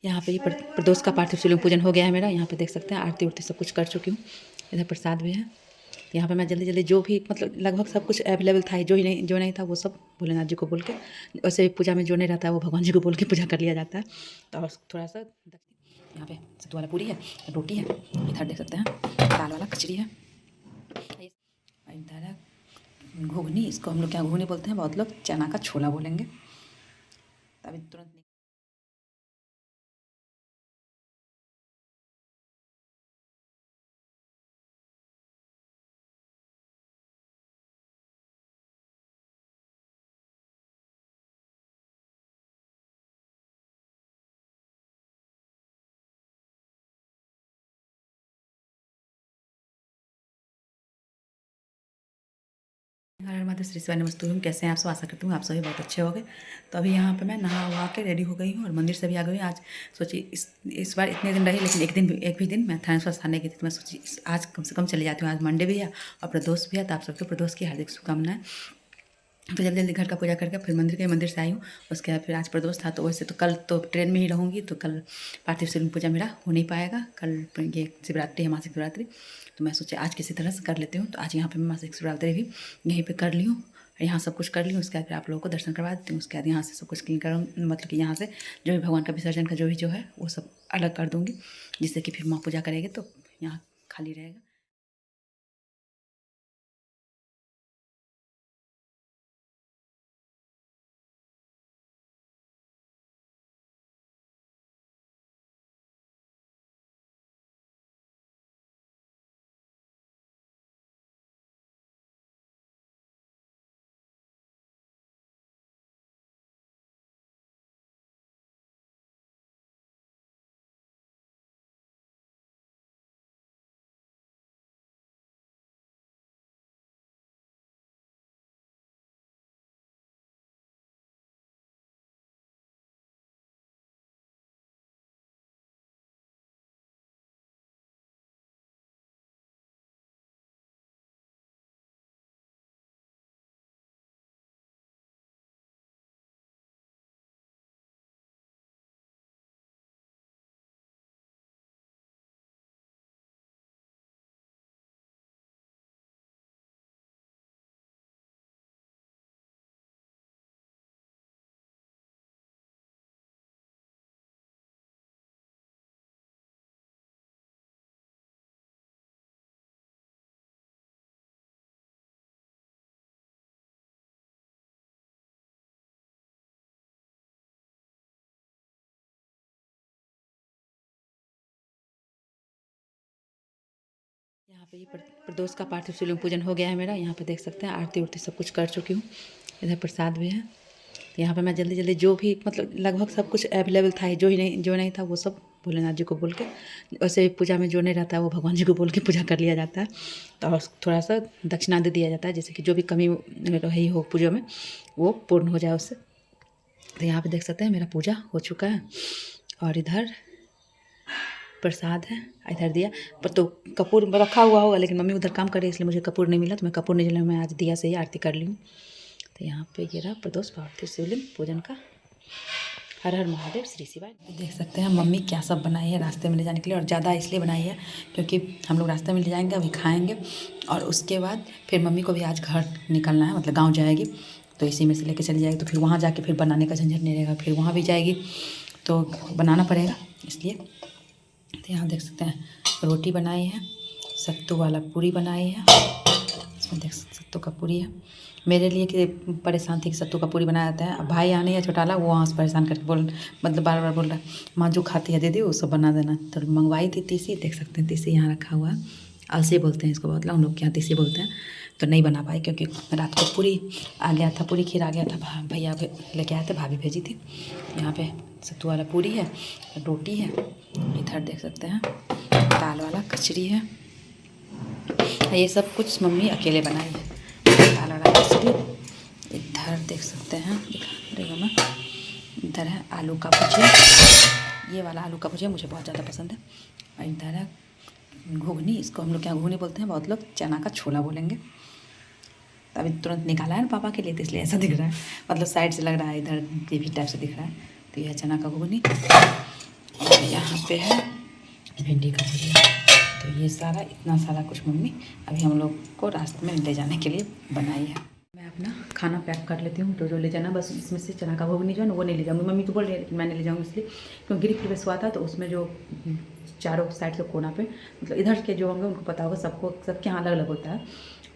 यहाँ पे प्रदोष का पार्थिव शिवलिंग पूजन हो गया है मेरा। यहाँ पे देख सकते हैं आरती उरती सब कुछ कर चुकी हूँ। इधर प्रसाद भी है। यहाँ पे मैं जल्दी जल्दी जो भी मतलब लगभग सब कुछ अवेलेबल था, जो नहीं था वो सब भोलेनाथ जी को बोल के, वैसे पूजा में जो नहीं रहता है वो भगवान जी को बोल के पूजा कर लिया जाता है। तो और थोड़ा सा यहाँ पे सत्तू वाला पूरी है, रोटी है, इधर देख सकते हैं दाल वाला खिचड़ी है, इधर है घुगनी। इसको हम लोग क्या घुगनी बोलते हैं, बहुत लोग चना का छोला बोलेंगे। तभी तुरंत हर हर माता श्री शिवाय नमस्तु। हम कैसे हैं आप सब? आशा करती हूँ आप सभी बहुत अच्छे होंगे। तो अभी यहाँ पे मैं नहा वहा के रेडी हो गई हूँ और मंदिर से भी आ गई हूँ। आज सोची इस बार इतने दिन रही, लेकिन एक भी दिन मैं थानेश्वर थाने गई थी, तो मैं सोची आज कम से कम चली जाती हूँ। आज मंडे भी है और प्रदोष भी है, तो आप सबको प्रदोष की हार्दिक शुभकामनाएं। तो जल्दी जल्दी घर का पूजा करके फिर मंदिर से आई हूँ। उसके बाद फिर आज प्रदोष था, तो वैसे तो कल तो ट्रेन में ही रहूँगी, तो कल पार्थिव शिवलिंग पूजा मेरा हो नहीं पाएगा। कल ये शिवरात्रि है, मासिक शिवरात्रि, तो मैं सोचा आज किसी तरह से कर लेती हूँ। तो आज यहाँ पे मैं मासिक शिवरात्रि भी यहीं पे कर ली हूँ, यहाँ सब कुछ कर ली हूँ। उसके बाद फिर आप लोगों को दर्शन करवा देती हूँ। उसके बाद यहाँ से सब कुछ क्लीन कर, मतलब कि यहाँ से जो भी भगवान का विसर्जन का जो है वो सब अलग कर दूँगी, जिससे कि फिर माँ पूजा करेगी तो यहाँ खाली रहेगा। यहाँ पे प्रदोष का पार्थिव शिवलिंग पूजन हो गया है मेरा। यहाँ पे देख सकते हैं आरती उरती सब कुछ कर चुकी हूँ। इधर प्रसाद भी है। तो यहाँ पे मैं जल्दी जल्दी जो भी मतलब लगभग सब कुछ अवेलेबल था, जो नहीं था वो सब भोलेनाथ जी को बोल के, वैसे पूजा में जो नहीं रहता है वो भगवान जी को बोल के पूजा कर लिया जाता है। तो और थोड़ा सा दक्षिणा दे दिया जाता है, जैसे कि जो भी कमी रही हो पूजा में वो पूर्ण हो जाए उससे। तो यहाँ पे देख सकते हैं मेरा पूजा हो चुका है और इधर प्रसाद है, इधर दिया पर तो कपूर रखा हुआ होगा, लेकिन मम्मी उधर काम करे इसलिए मुझे कपूर नहीं मिला, तो मैं कपूर नहीं जला, मैं आज दिया से ही आरती कर ली हूँ। तो यहाँ पे ये रहा प्रदोष पार्थिव शिवलिंग पूजन का। हर हर महादेव श्री शिवाय। देख सकते हैं मम्मी क्या सब बनाई है रास्ते में ले जाने के लिए, और ज़्यादा इसलिए बनाई है क्योंकि हम लोग रास्ते में ले जाएंगे, अभी खाएंगे और उसके बाद फिर मम्मी को भी आज घर निकलना है, मतलब गाँव जाएगी, तो इसी में से लेके चली जाएगी। तो फिर वहाँ जाके फिर बनाने का झंझट नहीं रहेगा, फिर वहाँ भी जाएगी तो बनाना पड़ेगा इसलिए। तो यहाँ देख सकते हैं रोटी बनाई है, सत्तू वाला पूरी बनाई है। इसमें देख सत्तू का पूरी है। मेरे लिए कि परेशान थी कि सत्तू का पूरी बनाया जाता है। अब भाई आने या छोटाला वो वहाँ से परेशान करके मतलब बार बार बोल रहा है माँ जो खाती है दीदी वो सब बना देना। तो मंगवाई थी तीसी, देख सकते हैं तीसी यहाँ रखा हुआ है। अलसी बोलते हैं इसको, बहुत लोग क्या तीसी बोलते हैं। तो नहीं बना पाई क्योंकि रात को पूरी आ गया था, पूरी खीर आ गया था, भैया लेके आए थे, भाभी भेजी थी। यहाँ पे सत्तू वाला पूरी है, रोटी है, इधर देख सकते हैं दाल वाला खिचड़ी है। ये सब कुछ मम्मी अकेले बनाई है, दाल वाला खिचड़ी। इधर देख सकते हैं, देखो मैं, इधर है आलू का भुजिया, ये वाला आलू का भुजिया मुझे बहुत ज़्यादा पसंद है। और इधर है घुगनी, इसको हम लोग क्या घुगनी बोलते हैं, बहुत लोग चना का छोला बोलेंगे। तो अभी तुरंत निकाला है ना पापा के लिए, तो इसलिए ऐसा दिख रहा है, मतलब साइड से लग रहा है, इधर टीवी टाइप से दिख रहा है। तो यह चना का घुगनी यहाँ पे है भिंडी का भुजिया। तो ये सारा इतना सारा कुछ मम्मी अभी हम लोग को रास्ते में ले जाने के लिए बनाई है। मैं अपना खाना पैक कर लेती हूँ, जो ले जाना। बस इसमें से चना का भोग नहीं जो है ना वो नहीं ले जाऊँगी। मम्मी तो बोल रही है लेकिन मैं नहीं ले जाऊँगी इसलिए क्योंकि गिरी फिर हुआ था तो उसमें जो चारों साइड से कोना पे मतलब इधर के जो होंगे उनको पता होगा, सबके यहाँ अलग अलग होता है।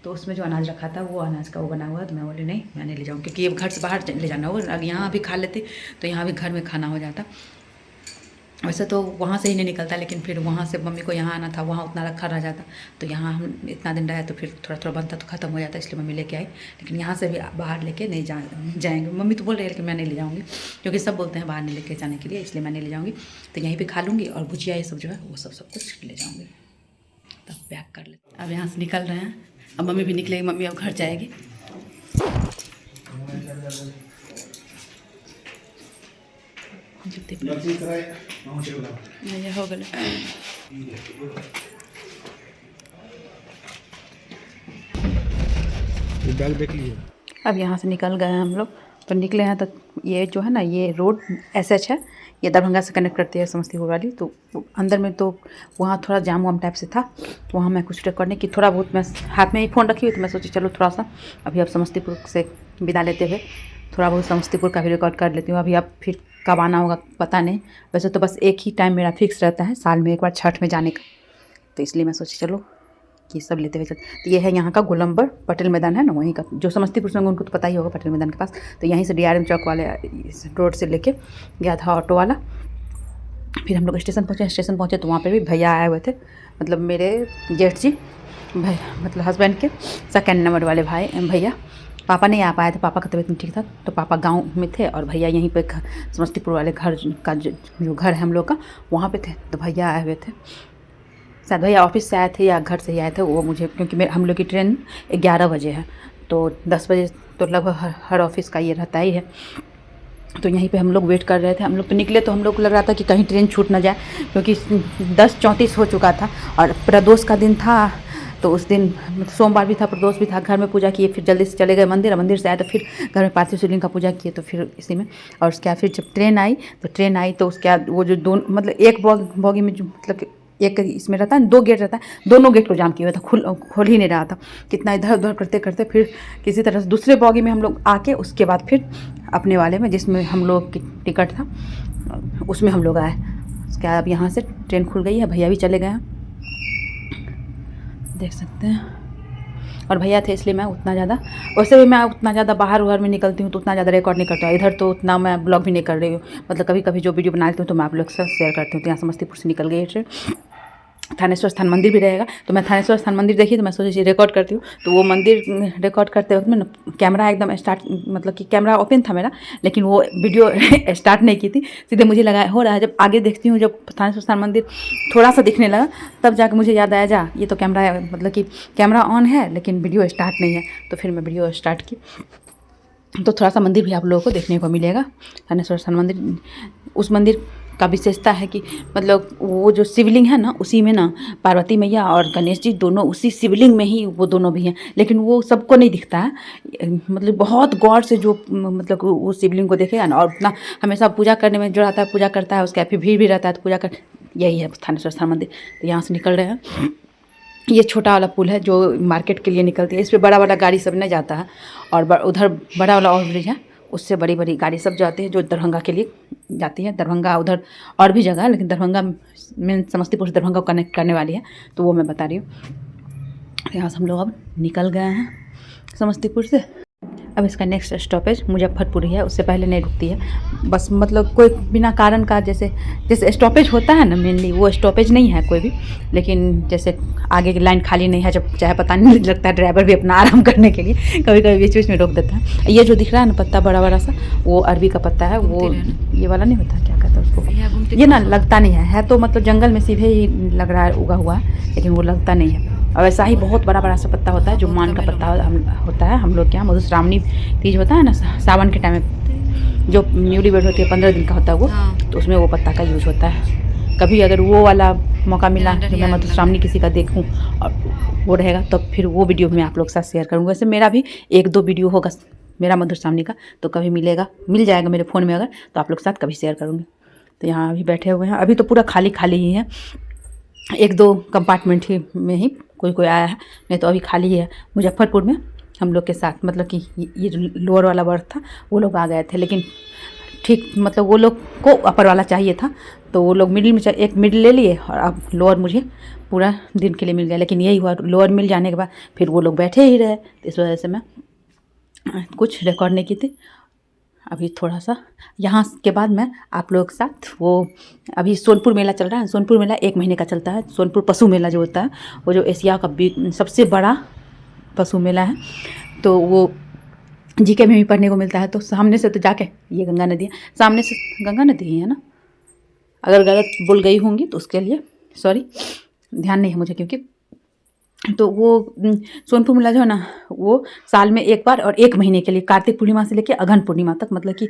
तो उसमें जो अनाज रखा था वो अनाज का वो बना हुआ है। तो मैं बोली नहीं मैं नहीं ले जाऊँगी क्योंकि ये घर से बाहर ले जाना होगा। अगर यहाँ भी खा लेते तो यहाँ भी घर में खाना हो जाता। वैसे तो वहाँ से ही नहीं निकलता लेकिन फिर वहाँ से मम्मी को यहाँ आना था, वहाँ उतना रखा रह जाता। तो यहाँ हम इतना दिन रहे तो फिर थोड़ा थोड़ा बनता तो ख़त्म हो जाता, इसलिए मम्मी लेके आई। लेकिन यहाँ से भी बाहर लेके नहीं जाएंगे। मम्मी तो बोल रही है लेकिन मैं नहीं ले जाऊँगी क्योंकि सब बोलते हैं बाहर नहीं लेके जाने के लिए, इसलिए मैं नहीं ले जाऊँगी। तो यहीं पर खा लूँगी और भुजिया ये सब जो है वो सब कुछ ले जाऊँगी। तब पैक कर लेते। अब यहाँ से निकल रहे हैं, अब मम्मी भी निकलेगी। मम्मी अब घर जाएगी। हो गए बैग देख लीजिए। अब यहाँ से निकल गए हैं हम लोग। तो निकले हैं तो ये जो है ना ये रोड SH है, ये दरभंगा से कनेक्ट करती है समस्तीपुर वाली। तो अंदर में तो वहाँ थोड़ा जाम वाम टाइप से था, वहाँ मैं कुछ करने की थोड़ा बहुत मैं हाथ में ही फ़ोन रखी हुई तो मैं सोची चलो थोड़ा सा अभी अब समस्तीपुर से विदा लेते हुए थोड़ा बहुत समस्तीपुर का भी रिकॉर्ड कर लेती हूँ। अभी अब फिर कब आना होगा पता नहीं। वैसे तो बस एक ही टाइम मेरा फिक्स रहता है साल में एक बार छठ में जाने का, तो इसलिए मैं सोची चलो कि सब लेते हुए चलते। तो ये है यहाँ का गोलंबर पटेल मैदान है ना, वहीं का जो समस्तीपुर से उनको तो पता ही होगा पटेल मैदान के पास। तो यहीं से DRM चौक वाले रोड से लेके गया था ऑटो वाला। फिर हम लोग स्टेशन पहुँचे तो वहाँ पे भी भैया आए हुए थे, मतलब मेरे जेठ जी भाई मतलब हस्बैंड के सेकेंड नंबर वाले भैया। पापा नहीं आ पाए थे, पापा का तबीयत नहीं ठीक था तो पापा गांव में थे और भैया यहीं पे समस्तीपुर वाले घर का जो घर है हम लोग का वहाँ पे थे। तो भैया आए हुए थे, शायद भैया ऑफिस से आए थे या घर से ही आए थे। वो मुझे क्योंकि हम लोग की ट्रेन 11 बजे है तो 10 बजे तो लगभग हर ऑफिस का ये रहता ही है। तो यहीं पे हम लोग वेट कर रहे थे। हम लोग तो निकले तो हम लोग को लग रहा था कि कहीं ट्रेन छूट ना जाए क्योंकि 10:34 हो चुका था और प्रदोष का दिन था। तो उस दिन सोमवार भी था, प्रदोष भी था। घर में पूजा किए, फिर जल्दी से चले गए मंदिर, और मंदिर से आए तो फिर घर में पार्थिव शिवलिंग का पूजा किए। तो फिर इसी में और उसके बाद फिर जब ट्रेन आई तो उसके बाद वो जो दोनों मतलब एक बॉगी में जो मतलब एक इसमें रहता है 2 गेट रहता है, दोनों गेट को जाम किया हुआ था, खोल ही नहीं रहा था। कितना इधर उधर करते करते फिर किसी तरह से दूसरे बॉगी में हम लोग आके उसके बाद फिर अपने वाले में जिसमें हम लोग की टिकट था उसमें हम लोग आए। उसके बाद अब यहाँ से ट्रेन खुल गई है, भैया भी चले गए हैं, देख सकते हैं। और भैया थे इसलिए मैं उतना ज़्यादा, वैसे भी मैं उतना ज़्यादा बाहर में निकलती हूँ तो उतना ज़्यादा रिकॉर्ड नहीं करता। इधर तो उतना मैं ब्लॉग भी नहीं कर रही हूँ, मतलब कभी कभी जो वीडियो बना लेती हूँ तो मैं आप लोग से शेयर करती हूँ। तो यहाँ समस्तीपुर से निकल गई ट्रेन। थानेश्वर स्थान मंदिर भी रहेगा तो मैं थानेश्वर स्थान मंदिर देखी तो मैं सोची रिकॉर्ड करती हूँ। तो वो मंदिर रिकॉर्ड करते वक्त में कैमरा एकदम स्टार्ट मतलब कि कैमरा ओपन था मेरा, लेकिन वो वीडियो स्टार्ट नहीं की थी। सीधे मुझे लगा हो रहा है, जब आगे देखती हूँ जब थानेश्वर स्थान मंदिर थोड़ा सा दिखने लगा तब जाकर मुझे याद आया जा ये तो कैमरा मतलब कि कैमरा ऑन है लेकिन वीडियो स्टार्ट नहीं है। तो फिर मैं वीडियो स्टार्ट की तो थोड़ा सा मंदिर भी आप लोगों को देखने को मिलेगा। थानेश्वर स्थान मंदिर, उस मंदिर का विशेषता है कि मतलब वो जो शिवलिंग है ना उसी में ना पार्वती मैया और गणेश जी दोनों उसी शिवलिंग में ही वो दोनों भी हैं, लेकिन वो सबको नहीं दिखता है। मतलब बहुत गौर से जो मतलब वो शिवलिंग को देखेगा ना और उतना हमेशा पूजा करने में जो रहता है पूजा करता है, उसके फिर भीड़ भी रहता है तो पूजा कर, यही है थानेश्वर स्थान मंदिर। तो यहाँ से निकल रहे हैं। ये छोटा वाला पुल है जो मार्केट के लिए निकलती है, इस पर बड़ा बड़ा गाड़ी सब नहीं जाता है और उधर बड़ा वाला और ब्रिज है उससे बड़ी बड़ी गाड़ी सब जाती है जो दरभंगा के लिए जाती है। दरभंगा उधर और भी जगह है लेकिन दरभंगा में समस्तीपुर से दरभंगा को कनेक्ट करने वाली है तो वो मैं बता रही हूँ। यहाँ से हम लोग अब निकल गए हैं समस्तीपुर से। अब इसका नेक्स्ट स्टॉपेज मुजफ्फरपुर ही है, उससे पहले नहीं रुकती है। बस मतलब कोई बिना कारण का जैसे स्टॉपेज होता है ना मेनली वो स्टॉपेज नहीं है कोई भी, लेकिन जैसे आगे की लाइन खाली नहीं है जब चाहे पता नहीं लगता है ड्राइवर भी अपना आराम करने के लिए कभी कभी बीच बीच में रोक देता है। ये जो दिख रहा है ना पत्ता बड़ा बड़ा सा वो अरबी का पत्ता है, वो ये वाला नहीं होता क्या कहता है उसको, ये ना लगता नहीं है तो मतलब जंगल में सीधे ही लग रहा है उगा हुआ है लेकिन वो लगता नहीं है। और वैसा ही बहुत बड़ा बड़ा सा पत्ता होता है जो मान का पत्ता होता है। हम लोग के यहाँ मधुश्रावणी तीज होता है ना सावन के टाइम में जो न्यूली बेड होती है 15 दिन का होता है वो, तो उसमें वो पत्ता का यूज होता है। कभी अगर वो वाला मौका मिला कि मैं मधुश्रावणी किसी का देखूं और वो रहेगा तो फिर वो वीडियो मैं आप लोग के साथ शेयर करूँगा। वैसे मेरा भी 1-2 वीडियो होगा मेरा मधुश्रावणी का, तो कभी मिल जाएगा मेरे फ़ोन में अगर तो आप लोग के साथ कभी शेयर करूँगी। तो यहाँ अभी बैठे हुए हैं। अभी तो पूरा खाली खाली ही है, 1-2 कंपार्टमेंट ही में ही कोई कोई आया है, नहीं तो अभी खाली ही है। मुजफ्फरपुर में हम लोग के साथ मतलब कि ये जो लोअर वाला बर्थ था वो लोग आ गए थे, लेकिन ठीक मतलब वो लोग को अपर वाला चाहिए था, तो वो लोग मिडिल में एक मिडिल ले लिए और अब लोअर मुझे पूरा दिन के लिए मिल गया। लेकिन यही हुआ, लोअर मिल जाने के बाद फिर वो लोग बैठे ही रहे, तो इस वजह से मैं कुछ रिकॉर्ड नहीं की थी। अभी थोड़ा सा यहाँ के बाद मैं आप लोगों के साथ वो अभी सोनपुर मेला चल रहा है। सोनपुर मेला 1 महीने का चलता है। सोनपुर पशु मेला जो होता है वो जो एशिया का सबसे बड़ा पशु मेला है, तो वो जीके में भी पढ़ने को मिलता है। तो सामने से तो जाके ये गंगा नदी है, सामने से गंगा नदी ही है ना, अगर गलत बोल गई होंगी तो उसके लिए सॉरी, ध्यान नहीं है मुझे। क्योंकि तो वो सोनपुर मेला जो है ना वो साल में एक बार और 1 महीने के लिए, कार्तिक पूर्णिमा से लेकर अगहन पूर्णिमा तक, मतलब कि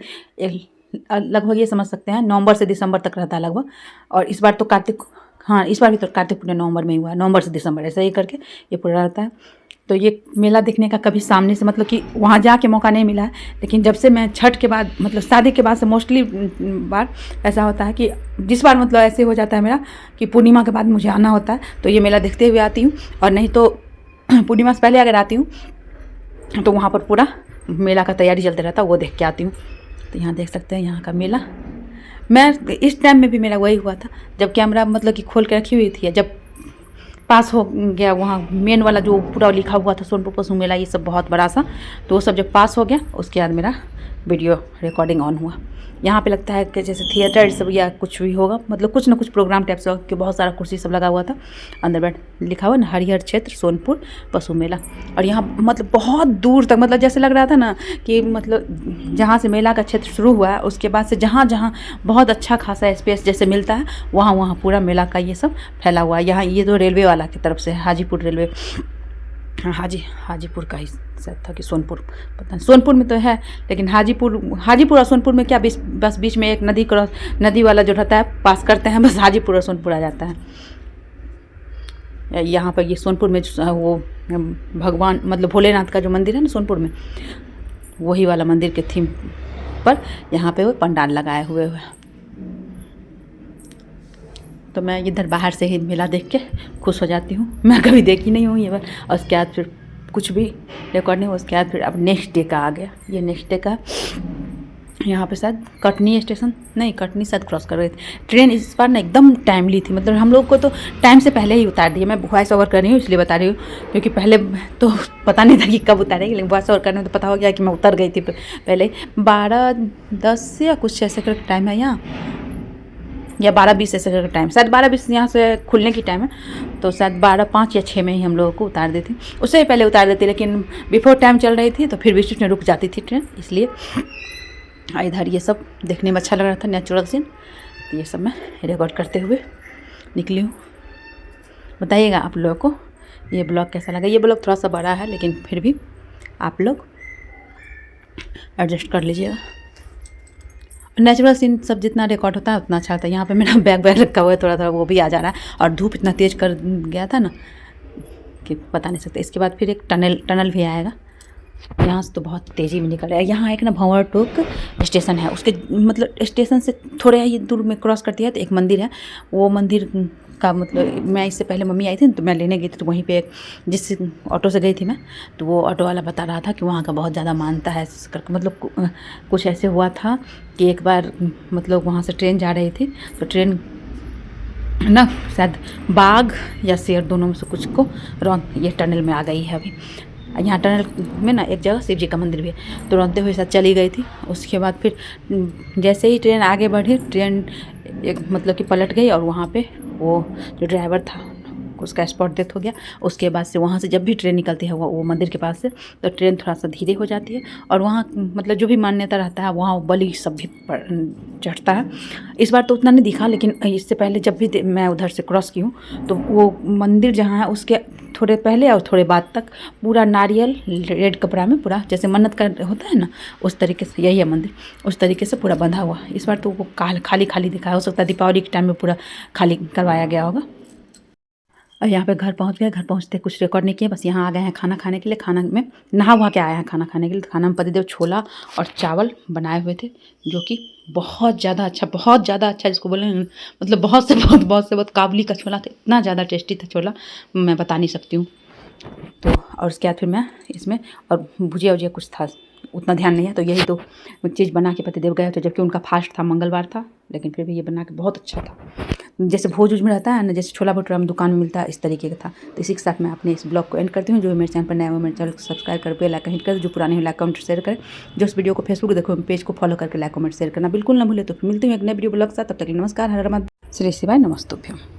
लगभग ये समझ सकते हैं नवंबर से दिसंबर तक रहता है लगभग। और इस बार तो इस बार भी तो कार्तिक पूर्णिमा नवंबर में ही हुआ है, नवंबर से दिसंबर ऐसा ही करके ये पूरा रहता है। तो ये मेला देखने का कभी सामने से मतलब कि वहाँ जाके मौका नहीं मिला है, लेकिन जब से मैं छठ के बाद मतलब शादी के बाद से मोस्टली बार ऐसा होता है कि जिस बार मतलब ऐसे हो जाता है मेरा कि पूर्णिमा के बाद मुझे आना होता है, तो ये मेला देखते हुए आती हूँ। और नहीं तो पूर्णिमा से पहले अगर आती हूँ तो वहाँ पर पूरा मेला का तैयारी चलते रहता है, वो देख के आती हूँ। तो यहाँ देख सकते हैं यहाँ का मेला। मैं इस टाइम में भी मेरा वही हुआ था जब कैमरा मतलब कि खोल के रखी हुई थी, जब पास हो गया वहाँ मेन वाला जो पूरा लिखा हुआ था सोनपुर पशु मेला ये सब बहुत बड़ा सा, तो वो सब जब पास हो गया उसके बाद मेरा वीडियो रिकॉर्डिंग ऑन हुआ। यहाँ पे लगता है कि जैसे थिएटर सब या कुछ भी होगा, मतलब कुछ ना कुछ प्रोग्राम टाइप से, कि बहुत सारा कुर्सी सब लगा हुआ था। अंदर बैठ लिखा हुआ ना हरिहर क्षेत्र सोनपुर पशु मेला। और यहाँ मतलब बहुत दूर तक मतलब जैसे लग रहा था ना कि मतलब जहाँ से मेला का क्षेत्र शुरू हुआ है उसके बाद से जहाँ जहाँ बहुत अच्छा खासा स्पेस जैसे मिलता है वहाँ वहाँ पूरा मेला का ये सब फैला हुआ है। यहाँ ये तो रेलवे वाला की तरफ से हाजीपुर रेलवे, हाजीपुर का ही शायद था कि सोनपुर, पता नहीं सोनपुर में तो है, लेकिन हाजीपुर और सोनपुर में क्या बस बीच में एक नदी वाला जो रहता है पास करते हैं, बस हाजीपुर और सोनपुर आ जाता है। यहाँ पर ये सोनपुर में वो भगवान मतलब भोलेनाथ का जो मंदिर है ना सोनपुर में, वही वाला मंदिर के थीम पर यहाँ पे वो पंडाल लगाए हुए हैं। तो मैं इधर बाहर से ही मेला देख के खुश हो जाती हूँ। मैं कभी देखी नहीं हूँ ये बार। और उसके बाद फिर कुछ भी रिकॉर्ड नहीं, उसके बाद फिर अब नेक्स्ट डे का आ गया। ये नेक्स्ट डे का यहाँ पे शायद कटनी स्टेशन, नहीं कटनी शायद क्रॉस कर रही थी ट्रेन। इस बार ना एकदम टाइमली थी, मतलब हम लोग को तो टाइम से पहले ही उतार दिया। मैं वॉइस ओवर कर रही हूँ इसलिए बता रही हूँ, क्योंकि पहले तो पता नहीं था कि कब उतारेगी, लेकिन वॉइस ओवर करने में तो पता हो गया कि मैं उतर गई थी पहले। 12:10 या कुछ ऐसे का टाइम है यहाँ, या 12:20 ऐसे का टाइम, शायद 12:20 यहाँ से खुलने की टाइम है, तो शायद 12:05 या 6 में ही हम लोगों को उतार देती। उससे पहले उतार देती, लेकिन बिफोर टाइम चल रही थी तो फिर बीच में रुक जाती थी ट्रेन, इसलिए। इधर ये सब देखने में अच्छा लग रहा था, नेचुरल सीन, तो ये सब मैं रिकॉर्ड करते हुए निकली हूँ। बताइएगा आप लोगों को ये ब्लॉग कैसा लगा। ये ब्लॉग थोड़ा सा बड़ा है, लेकिन फिर भी आप लोग एडजस्ट कर लीजिएगा। नेचुरल सीन सब जितना रिकॉर्ड होता है उतना अच्छा होता है। यहाँ पे मेरा बैग रखा हुआ है, थोड़ा थोड़ा वो भी आ जा रहा है, और धूप इतना तेज़ कर गया था ना कि बता नहीं सकते। इसके बाद फिर एक टनल भी आएगा, यहाँ से तो बहुत तेज़ी में निकल रहा है। यहाँ एक ना भंवर टोक स्टेशन है, उसके मतलब स्टेशन से थोड़े ही दूर में क्रॉस करती है तो एक मंदिर है। वो मंदिर का मतलब मैं इससे पहले मम्मी आई थी तो मैं लेने गई थी, तो वहीं पे जिस ऑटो से गई थी मैं, तो वो ऑटो वाला बता रहा था कि वहाँ का बहुत ज़्यादा मानता है करके। मतलब कुछ ऐसे हुआ था कि एक बार मतलब वहाँ से ट्रेन जा रही थी, तो ट्रेन ना शायद बाघ या शेर दोनों में से कुछ को ये टनल में आ गई है। अभी यहाँ टनल में ना एक जगह शिव जी का मंदिर भी है, तो रोते हुए साथ चली गई थी। उसके बाद फिर जैसे ही ट्रेन आगे बढ़ी, ट्रेन एक मतलब कि पलट गई, और वहाँ पे वो जो ड्राइवर था उसका स्पॉट डेथ हो गया। उसके बाद से वहाँ से जब भी ट्रेन निकलती है वो मंदिर के पास से, तो ट्रेन थोड़ा सा धीरे हो जाती है, और वहाँ मतलब जो भी मान्यता रहता है वहाँ बलि सब भी चढ़ता है। इस बार तो उतना नहीं दिखा, लेकिन इससे पहले जब भी मैं उधर से क्रॉस की हूँ तो वो मंदिर जहाँ है उसके थोड़े पहले और थोड़े बाद तक पूरा नारियल रेड कपड़ा में पूरा जैसे मन्नत का होता है ना, उस तरीके से, यही है मंदिर, उस तरीके से पूरा बंधा हुआ। इस बार तो वो खाली दिखा, हो सकता है दीपावली के टाइम में पूरा खाली करवाया गया होगा। और यहाँ पे घर पहुँच गए। घर पहुँचते कुछ रिकॉर्ड नहीं किया, बस यहाँ आ गए हैं खाना खाने के लिए। खाना में नहा वहा के आए हैं खाना खाने के लिए। खाना में पतिदेव छोला और चावल बनाए हुए थे, जो कि बहुत ज़्यादा अच्छा जिसको बोलें, मतलब बहुत से बहुत काबुली का छोला था, इतना ज़्यादा टेस्टी था छोला, मैं बता नहीं सकती हूँ। तो और उसके बाद फिर मैं इसमें और भुजिया वुजिया कुछ था, उतना ध्यान नहीं है। तो यही तो चीज़ बना के पतिदेव गए थे, जबकि उनका फास्ट था, मंगलवार था, लेकिन फिर भी ये बना के बहुत अच्छा था। जैसे भोज उज में रहता है ना, जैसे छोला भटूरा में दुकान में मिलता है, इस तरीके का था। तो इसी के साथ मैं अपने इस ब्लॉग को एंड करती हूँ। जो मेरे चैनल पर नया हो मेरे चैनल को सब्सक्राइब कर, बेल आइकन हिट कर, जो पुराने हो लाइक कमेंट शेयर करें, जो इस वीडियो को फेसबुक देखो पेज को फॉलो करके लाइक कमेंट शेयर करना बिल्कुल ना भूले। तो फिर मिलती हूँ एक नए वीडियो ब्लॉग के साथ, तब तक के लिए नमस्कार, हर हर महादेव, श्री शिवाय, नमस्तुभ्यम।